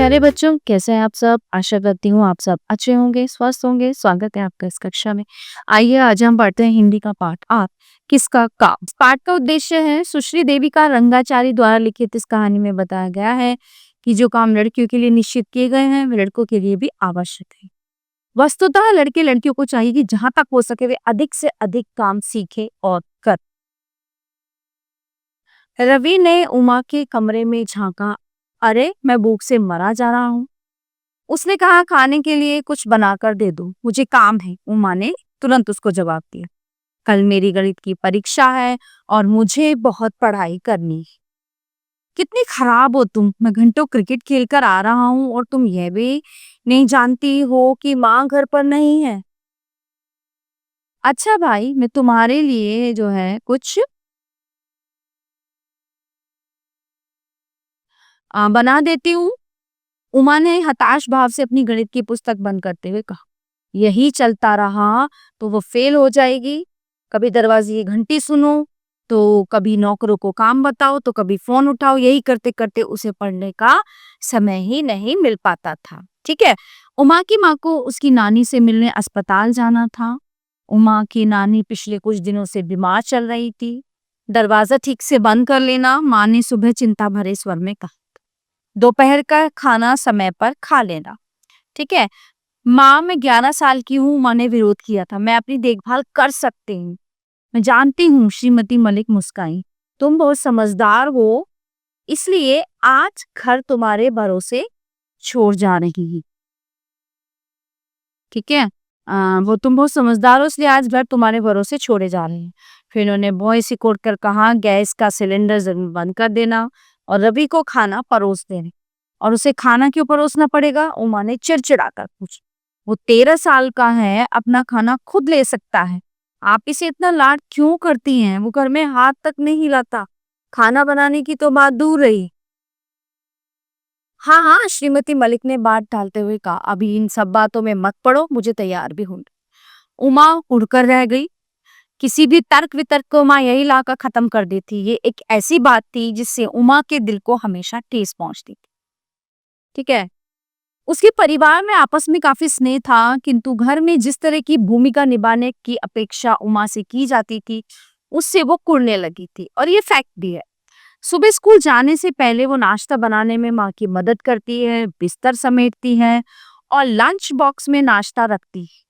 प्यारे बच्चों, कैसे हैं आप सब? आशा करती हूँ आप सब अच्छे होंगे, स्वस्थ होंगे। स्वागत है आपका इस कक्षा में। आइए आज हम पढ़ते हैं हिंदी का पाठ 8, किसका काम। इस पाठ का उद्देश्य है सुश्री देविका रंगाचारी द्वारा लिखित इस कहानी में बताया गया है कि जो काम लड़कियों के लिए निश्चित किए गए हैं वे लड़कों के लिए भी आवश्यक है। वस्तुतः लड़के लड़कियों को चाहिए कि जहां तक हो सके वे अधिक से अधिक काम सीखे और कर। रवि ने उमा के कमरे में झांका। अरे मैं भूख से मरा जा रहा हूँ। उसने कहा खाने के लिए कुछ बनाकर दे दो, मुझे काम है। उमा ने तुरंत उसको जवाब दिया। कल मेरी गणित की परीक्षा है और मुझे बहुत पढ़ाई करनी है। कितनी खराब हो तुम। मैं घंटों क्रिकेट खेलकर आ रहा हूँ और तुम यह भी नहीं जानती हो कि माँ घर पर नहीं है। अच्छा भाई, मैं तुम्हारे लिए जो है कुछ बना देती हूँ। उमा ने हताश भाव से अपनी गणित की पुस्तक बंद करते हुए कहा। यही चलता रहा तो वो फेल हो जाएगी। कभी दरवाजे की घंटी सुनो तो कभी नौकरों को काम बताओ तो कभी फोन उठाओ। यही करते करते उसे पढ़ने का समय ही नहीं मिल पाता था। ठीक है। उमा की माँ को उसकी नानी से मिलने अस्पताल जाना था। उमा की नानी पिछले कुछ दिनों से बीमार चल रही थी। दरवाजा ठीक से बंद कर लेना, माँ ने सुबह चिंता भरे स्वर में कहा। दोपहर का खाना समय पर खा लेना। ठीक है। माँ, मैं 11 साल की हूँ। माँ ने विरोध किया था। मैं अपनी देखभाल कर सकती हूँ। मैं जानती हूँ, श्रीमती मलिक मुस्काई। तुम बहुत समझदार हो, इसलिए आज घर तुम्हारे भरोसे छोड़ जा रही है। ठीक है। वो तुम बहुत समझदार हो इसलिए आज घर तुम्हारे भरोसे छोड़े जा रहे हैं। फिर उन्होंने भौं सिकोड़ कर कहा, गैस का सिलेंडर जरूर बंद कर देना और रवि को खाना परोस देना। और उसे खाना क्यों परोसना पड़ेगा? उमा ने चिड़चिड़ा कर पूछा। वो 13 साल का है, अपना खाना खुद ले सकता है। आप इसे इतना लाड क्यों करती हैं? वो घर में हाथ तक नहीं हिलाता। खाना बनाने की तो बात दूर रही। हाँ हाँ, श्रीमती मलिक ने बात टालते हुए कहा। अभी इन सब बातों में मत पड़ो, मुझे तैयार भी हूं। उमा उड़कर रह गई। किसी भी तर्क वितर्क को उमा यही लाकर खत्म कर देती। ये एक ऐसी बात थी जिससे उमा के दिल को हमेशा ठेस पहुंचती थी। ठीक है। उसके परिवार में आपस में काफी स्नेह था, किंतु घर में जिस तरह की भूमिका निभाने की अपेक्षा उमा से की जाती थी उससे वो कुड़ने लगी थी। और ये फैक्ट भी है। सुबह स्कूल जाने से पहले वो नाश्ता बनाने में माँ की मदद करती है, बिस्तर समेटती है और लंच बॉक्स में नाश्ता रखती है।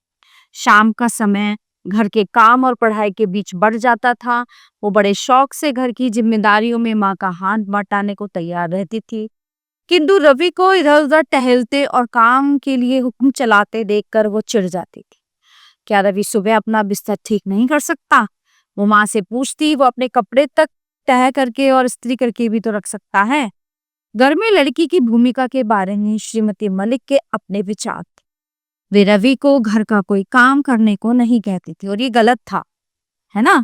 शाम का समय घर के काम और पढ़ाई के बीच बढ़ जाता था। वो बड़े शौक से घर की जिम्मेदारियों में माँ का हाथ बटाने को तैयार रहती थी, किंतु रवि को इधर उधर टहलते और काम के लिए हुक्म चलाते देखकर वो चिढ़ जाती थी। क्या रवि सुबह अपना बिस्तर ठीक नहीं कर सकता? वो माँ से पूछती। वो अपने कपड़े तक तह करके और इस्त्री करके भी तो रख सकता है। घर में लड़की की भूमिका के बारे में श्रीमती मलिक के अपने विचार थे। वे रवि को घर का कोई काम करने को नहीं कहती थी और ये गलत था, है ना।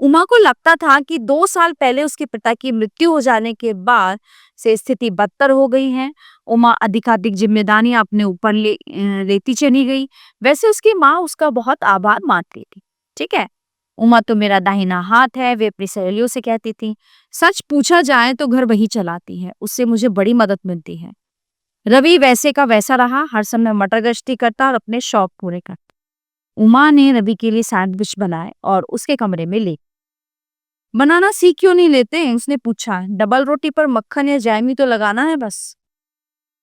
उमा को लगता था कि 2 साल पहले उसके पिता की मृत्यु हो जाने के बाद से स्थिति बदतर हो गई है। उमा अधिकाधिक जिम्मेदारियां अपने ऊपर लेती चली गई। वैसे उसकी माँ उसका बहुत आभार मानती थी। ठीक है। उमा तो मेरा दाहिना हाथ है, वे अपनी सहेलियों से कहती थी। सच पूछा जाए तो घर वही चलाती है, उससे मुझे बड़ी मदद मिलती है। रवि वैसे का वैसा रहा, हर समय मटर गश्ती करता और अपने शौक पूरे करता। उमा ने रवि के लिए सैंडविच बनाए और उसके कमरे में ले। बनाना सीख क्यों नहीं लेते? उसने पूछा। डबल रोटी पर मक्खन या जैम ही तो लगाना है बस।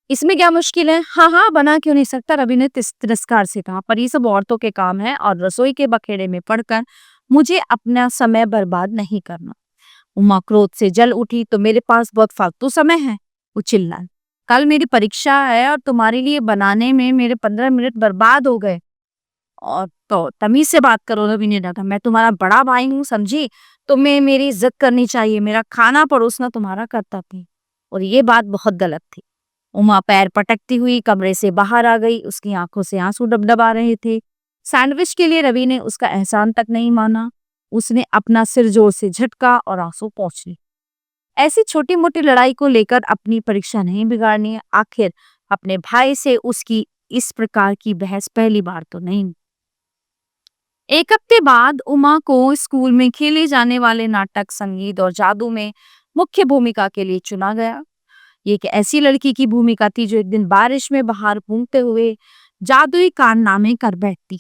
इसमें क्या मुश्किल है? हाँ हाँ, बना क्यों नहीं सकता? रवि ने तिरस्कार से कहा। पर ये सब औरतों के काम है और रसोई के बखेड़े में पड़कर मुझे अपना समय बर्बाद नहीं करना। उमा क्रोध से जल उठी। तो मेरे पास बहुत फालतू समय है, वो चिल्लाई। कल मेरी परीक्षा है और तुम्हारे लिए बनाने में मेरे 15 मिनट बर्बाद हो गए। और तो तमीज से बात करो, रवि ने डांटा। मैं तुम्हारा बड़ा भाई हूँ, समझी? तुम्हें मेरी इज्जत करनी चाहिए। मेरा खाना परोसना तुम्हारा कर्तव्य है। और ये बात बहुत गलत थी। उमा पैर पटकती हुई कमरे से बाहर आ गई। उसकी आंखों से आंसू डबडबा रहे थे। सैंडविच के लिए रवि ने उसका एहसान तक नहीं माना। उसने अपना सिर जोर से झटका और आंसू पोंछ लिए। ऐसी छोटी मोटी लड़ाई को लेकर अपनी परीक्षा नहीं बिगाड़नी है। आखिर अपने भाई से उसकी इस प्रकार की बहस पहली बार तो नहीं। एक हफ्ते बाद उमा को स्कूल में खेले जाने वाले नाटक, संगीत और जादू में मुख्य भूमिका के लिए चुना गया। ये एक ऐसी लड़की की भूमिका थी जो एक दिन बारिश में बाहर घूमते हुए जादुई कारनामे कर बैठती।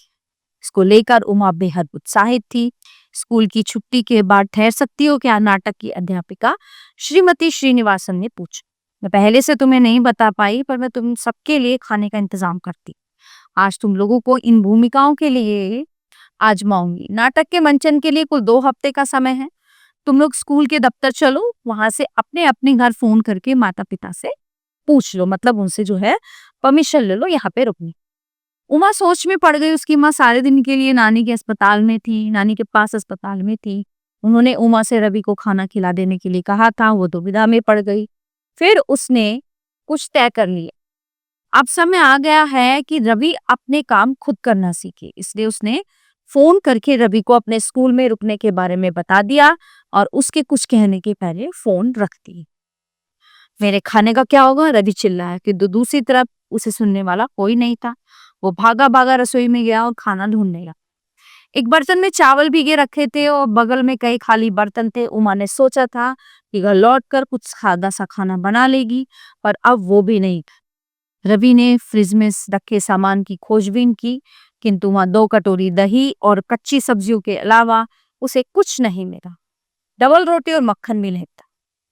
इसको लेकर उमा बेहद उत्साहित थी। स्कूल की छुट्टी के बाद ठहर सकती हो क्या, नाटक की अध्यापिका श्रीमती श्रीनिवासन ने पूछा। मैं पहले से तुम्हें नहीं बता पाई, पर मैं तुम सबके लिए खाने का इंतजाम करती। आज तुम लोगों को इन भूमिकाओं के लिए आजमाऊंगी। नाटक के मंचन के लिए कुल 2 हफ्ते का समय है। तुम लोग स्कूल के दफ्तर चलो, वहां से अपने अपने घर फोन करके माता पिता से पूछ लो, मतलब उनसे जो है परमिशन ले लो यहाँ पे रुकने। उमा सोच में पड़ गई। उसकी माँ सारे दिन के लिए नानी के अस्पताल में थी, नानी के पास अस्पताल में थी। उन्होंने उमा से रवि को खाना खिला देने के लिए कहा था। वो दुविधा में पड़ गई। फिर उसने कुछ तय कर लिया। अब समय आ गया है कि रवि अपने काम खुद करना सीखे, इसलिए उसने फोन करके रवि को अपने स्कूल में रुकने के बारे में बता दिया और उसके कुछ कहने के पहले फोन रख दी। मेरे खाने का क्या होगा, रवि चिल्लाया, कि दूसरी तरफ उसे सुनने वाला कोई नहीं था। वो भागा भागा रसोई में गया और खाना ढूंढने लगा। एक बर्तन में चावल भीगे रखे थे और बगल में कई खाली बर्तन थे। उमा ने सोचा था कि घर लौटकर कुछ सादा सा खाना बना लेगी, पर अब वो भी नहीं था। रवि ने फ्रिज में रखे सामान की खोजबीन की, किंतु वहां 2 कटोरी दही और कच्ची सब्जियों के अलावा उसे कुछ नहीं मिला। डबल रोटी और मक्खन भी नहीं था।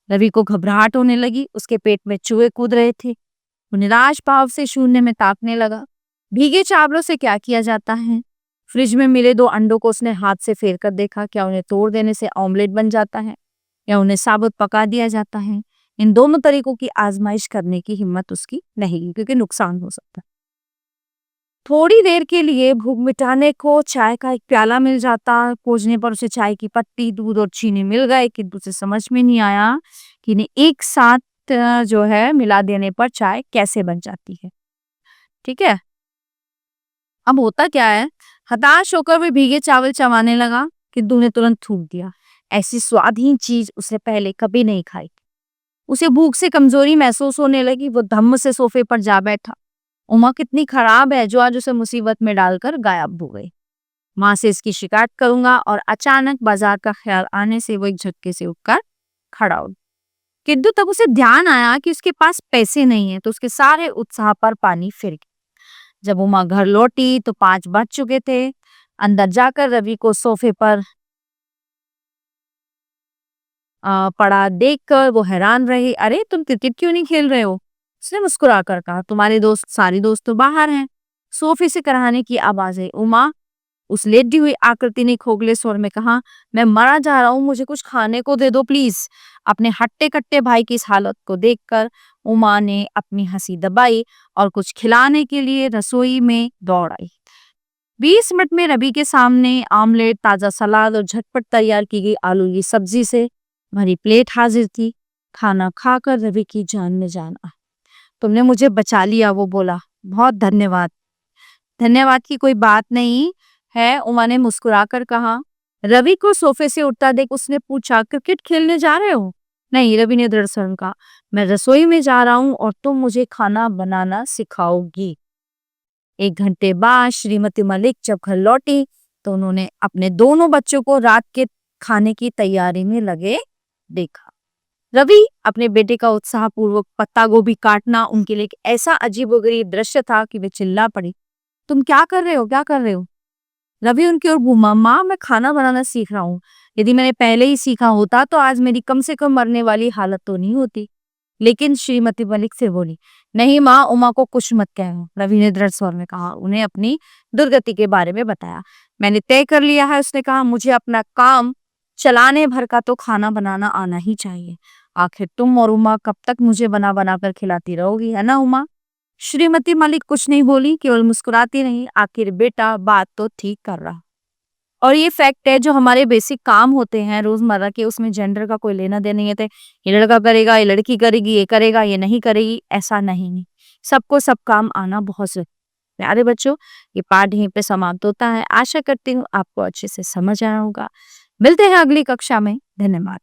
रवि को घबराहट होने लगी। उसके पेट में चूहे कूद रहे थे। वो निराश भाव से शून्य में ताकने लगा। भीगे चावलों से क्या किया जाता है? फ्रिज में मिले 2 अंडों को उसने हाथ से फेर कर देखा। क्या उन्हें तोड़ देने से ऑमलेट बन जाता है या उन्हें साबुत पका दिया जाता है? इन दोनों तरीकों की आजमाइश करने की हिम्मत उसकी नहीं, क्योंकि नुकसान हो सकता है। थोड़ी देर के लिए भूख मिटाने को चाय का एक प्याला मिल जाता। खोजने पर उसे चाय की पत्ती, दूध और चीनी मिल गए, किंतु उसे समझ में नहीं आया कि इन्हें एक साथ जो है मिला देने पर चाय कैसे बन जाती है। ठीक है, अब होता क्या है, हताश होकर वह भीगे चावल चबाने लगा, किंतु उन्हें तुरंत थूक दिया। ऐसी स्वादहीन चीज उसने पहले कभी नहीं खाई। उसे भूख से कमजोरी महसूस होने लगी। वो धम्म से सोफे पर जा बैठा। उमा कितनी खराब है जो आज उसे मुसीबत में डालकर गायब हो गई। माँ से इसकी शिकायत करूंगा। और अचानक बाजार का ख्याल आने से वो एक झटके से उठकर खड़ा हो। किंतु तब उसे ध्यान आया कि उसके पास पैसे नहीं है, तो उसके सारे उत्साह पर पानी फिर गया। जब उमा घर लौटी तो 5 बज चुके थे। अंदर जाकर रवि को सोफे पर पड़ा देखकर वो हैरान रही। अरे तुम क्रिकेट क्यों नहीं खेल रहे हो? उसने मुस्कुराकर कहा। तुम्हारे दोस्त, सारी दोस्त तो बाहर हैं। सोफे से कराहने की आवाज है। उमा, उस लेटी हुई आकृति ने खोखले स्वर में कहा, मैं मरा जा रहा हूँ, मुझे कुछ खाने को दे दो प्लीज। अपने हट्टे कट्टे भाई की इस हालत को देखकर उमा ने अपनी हंसी दबाई और कुछ खिलाने के लिए रसोई में दौड़ आई। 20 मिनट में रवि के सामने आमलेट, ताजा सलाद और झटपट तैयार की गई आलू की सब्जी से भरी प्लेट हाजिर थी। खाना खाकर रवि की जान में जान आ। तुमने मुझे बचा लिया, वो बोला। बहुत धन्यवाद। धन्यवाद की कोई बात नहीं है, उमा ने मुस्कुराकर कहा। रवि को सोफे से उठता देख उसने पूछा, क्रिकेट खेलने जा रहे हो? नहीं, रवि ने दृढ़ स्वर में कहा। मैं रसोई में जा रहा हूँ और तुम मुझे खाना बनाना सिखाओगी। 1 घंटे बाद श्रीमती मलिक जब घर लौटी तो उन्होंने अपने दोनों बच्चों को रात के खाने की तैयारी में लगे देखा। रवि अपने बेटे का उत्साहपूर्वक पत्ता गोभी काटना उनके लिए एक ऐसा अजीबोगरीब दृश्य था कि वे चिल्ला पड़ी, तुम क्या कर रहे हो, क्या कर रहे हो? रवि उनकी ओर घूमा। माँ, मैं खाना बनाना सीख रहा हूँ। यदि मैंने पहले ही सीखा होता तो आज मेरी कम से कम मरने वाली हालत तो नहीं होती। लेकिन श्रीमती मलिक से बोली, नहीं माँ, उमा को कुछ मत कहो। रवि ने दृढ़ स्वर में कहा। उन्हें अपनी दुर्गति के बारे में बताया। मैंने तय कर लिया है, उसने कहा, मुझे अपना काम चलाने भर का तो खाना बनाना आना ही चाहिए। आखिर तुम और उमा कब तक मुझे बना बना कर खिलाती रहोगी, है ना उमा? श्रीमती मलिक कुछ नहीं बोली, केवल मुस्कुराती रही। आखिर बेटा बात तो ठीक कर रहा। और ये फैक्ट है, जो हमारे बेसिक काम होते हैं रोजमर्रा के, उसमें जेंडर का कोई लेना देना नहीं है। ये लड़का करेगा, ये लड़की करेगी, ये करेगा, ये नहीं करेगी, ऐसा नहीं। सबको सब काम आना बहुत जरूरी। प्यारे बच्चों, ये पाठ यहीं पे समाप्त होता है। आशा करती हूँ आपको अच्छे से समझ आया होगा। मिलते हैं अगली कक्षा में। धन्यवाद।